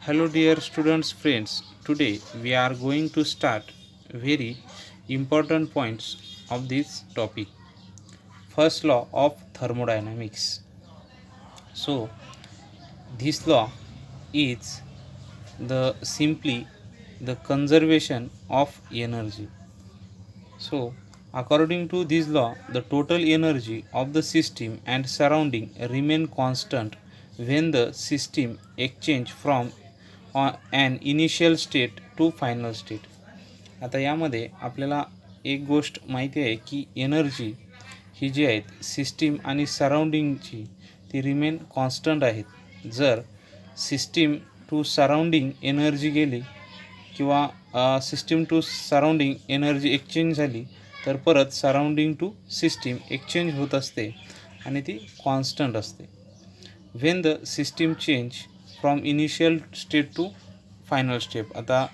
Hello dear students friends. Today we are going to start very important points of this topic. First law of thermodynamics. So this law is the simply the conservation of energy. So according to this law, the total energy of the system and surrounding remain constant when the system exchange from an initial state to final state. आता यामध्ये आपल्याला एक गोष्ट माहिती आहे की energy ही जी आहेत system आणि सराउंडिंगची ती रिमेन कॉन्स्टंट आहेत. जर सिस्टीम टू सराउंडिंग एनर्जी गेली किंवा system to surrounding energy exchange झाली तर परत सराउंडिंग टू सिस्टीम एक्सचेंज होत असते आणि ती कॉन्स्टंट असते. When the system change from initial state to final step. आता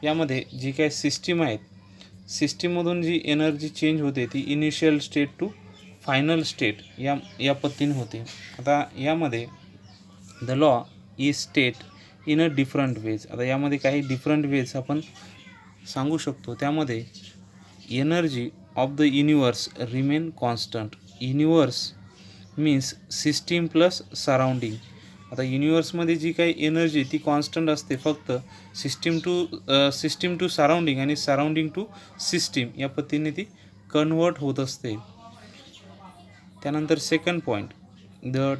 यामध्ये जी काही सिस्टीम आहेत सिस्टीममधून जी एनर्जी चेंज होते ती initial state to final state या पद्धतीने होते. आता यामध्ये the law is state in a different ways. आता यामध्ये काही डिफरंट वेज आपण सांगू शकतो. त्यामध्ये energy of the universe remain constant. Universe means system plus surrounding. आता युनिवर्समध्ये जी काही एनर्जी ती कॉन्स्टंट असते, फक्त सिस्टीम टू सराउंडिंग आणि सराउंडिंग टू सिस्टीम या पद्धतीने ती कन्वर्ट होत असते. त्यानंतर second point, the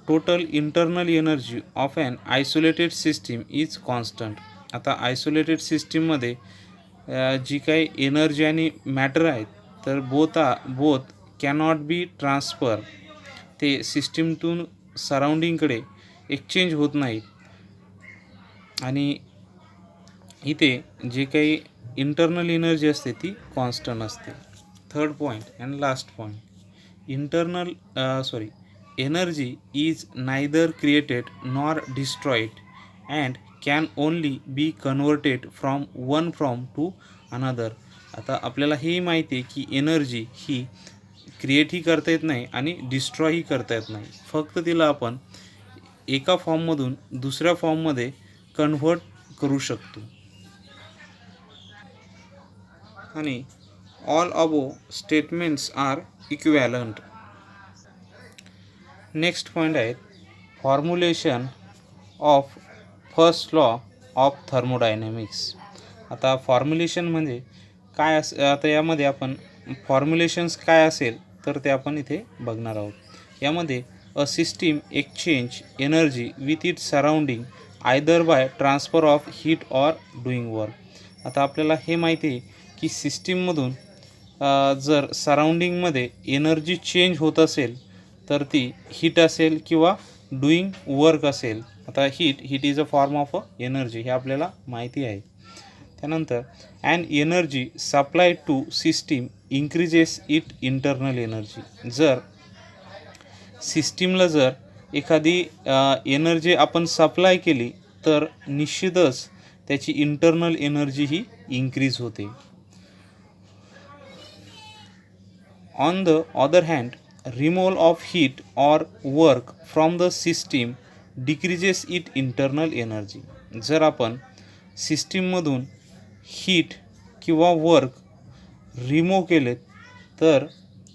total internal energy of an isolated system is constant. आता आयसोलेटेड सिस्टीममध्ये जी काही एनर्जी आणि मॅटर आहेत तर बोथ कॅनॉट बी ट्रान्सफर. ते सिस्टीमतून सराउंडिंगकडे एक्सचेंज होत नाहीत. आणि इथे जे काही इंटरनल एनर्जी असते ती कॉन्स्टंट असते. Third point and last point, energy is neither created nor destroyed and can only be converted from one form to another. आता आपल्याला हेही माहिती आहे की एनर्जी ही क्रिएटही करता येत नाही आणि डिस्ट्रॉयही करता येत नाही. फक्त तिला आपण एका फॉर्ममधून दुसऱ्या फॉर्ममध्ये कन्व्हर्ट करू शकतो. आणि all above statements are equivalent. Next point आहेत formulation of first law of thermodynamics. आता फॉर्म्युलेशन म्हणजे काय आता यामध्ये आपण फॉर्म्युलेशन्स काय असेल तर ते आपण इथे बघणार आहोत. यामध्ये a system exchange energy with it surrounding either by transfer of heat or doing work. आता आपल्याला हे माहिती आहे की सिस्टीममधून जर सराउंडिंगमध्ये एनर्जी चेंज होत असेल तर ती हीट असेल किंवा डुईंग वर्क असेल. आता heat is a form of energy हे आपल्याला माहिती आहे. त्यानंतर and energy supply to system increases it internal energy. जर सिस्टीमला जर एखादी एनर्जी आपण सप्लाय केली तर निश्चितच त्याची इंटरनल एनर्जी ही इन्क्रीज होते. On the other hand, removal of heat or work from the system decreases it internal energy. जर आपण सिस्टीममधून हीट किंवा वर्क रिमूव्ह केले तर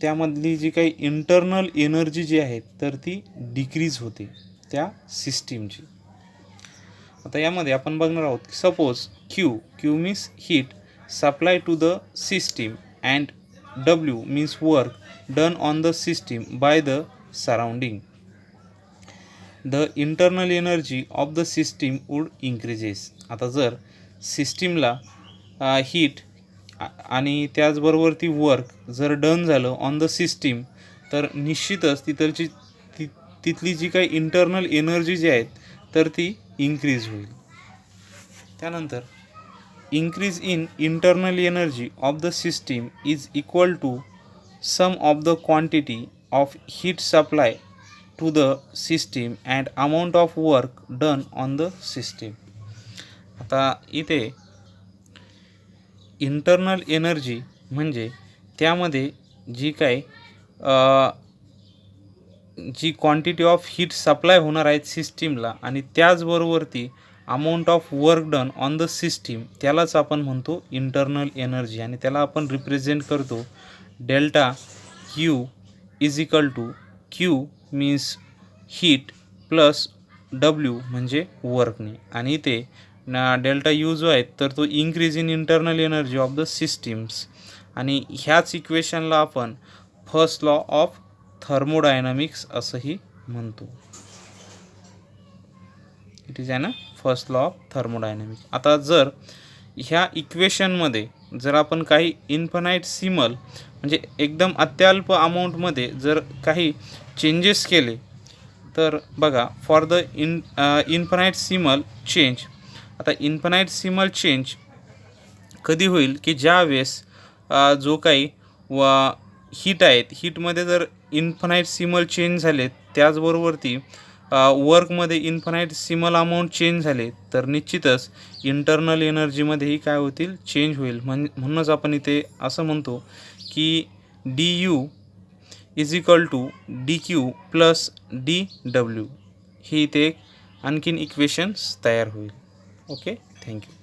त्यामधली जी काही इंटरनल एनर्जी जी आहे तर ती डिक्रीज होते त्या सिस्टीमची. आता यामध्ये आपण बघणार आहोत suppose Q means heat supply to the system and W means work done on the system by the surrounding. The internal energy of the system would increases. आता जर सिस्टीमला हीट आणि त्याचबरोबर ती वर्क जर डन झालं ऑन द सिस्टीम तर निश्चितच तिथली जी काही इंटरनल एनर्जी जी आहेत तर ती इन्क्रीज होईल. त्यानंतर increase in internal energy of the system is equal to sum of the quantity of heat supply to the system and amount of work done on the system. आता इथे internal energy म्हणजे त्यामध्ये जी काही जी quantity of heat supply होणार आहेत सिस्टीमला आणि त्याचबरोबर ती amount of work done on the system त्यालाच आपण म्हणतो इंटर्नल एनर्जी आणि त्याला आपण रिप्रेझेंट करतो delta Q is equal to Q means heat plus W म्हणजे वर्कने आणि ते डेल्टा यू जो आहे तर तो increase in internal energy of the systems आणि ह्याच इक्वेशनला आपण फर्स्ट लॉ ऑफ थर्मोडायनामिक्स असंही म्हणतो. इट इज ना फर्स्ट लॉ ऑफ थर्मोडायनामिक्स. आता जर ह्या इक्वेशनमध्ये जर आपण काही इन्फानाइटसिमल म्हणजे एकदम अत्यल्प अमाऊंटमध्ये जर काही चेंजेस केले तर बघा फॉर द इन्फानाइटसिमल चेंज. आता इन्फानाइटसिमल चेंज कधी होईल की ज्या वेळेस जो काही हीट आहेत हीटमध्ये जर इन्फानाइटसिमल चेंज झाले त्याचबरोबर ती वर्कमध्ये इन्फानाइटसिमल अमाऊंट चेंज झाले तर निश्चितच इंटर्नल एनर्जीमध्येही काय होतील चेंज होईल. म्हणूनच आपण इथे असं म्हणतो की d U is equal to d Q plus d W ही इथे आणखीन इक्वेशन्स तयार होईल. Okay, thank you.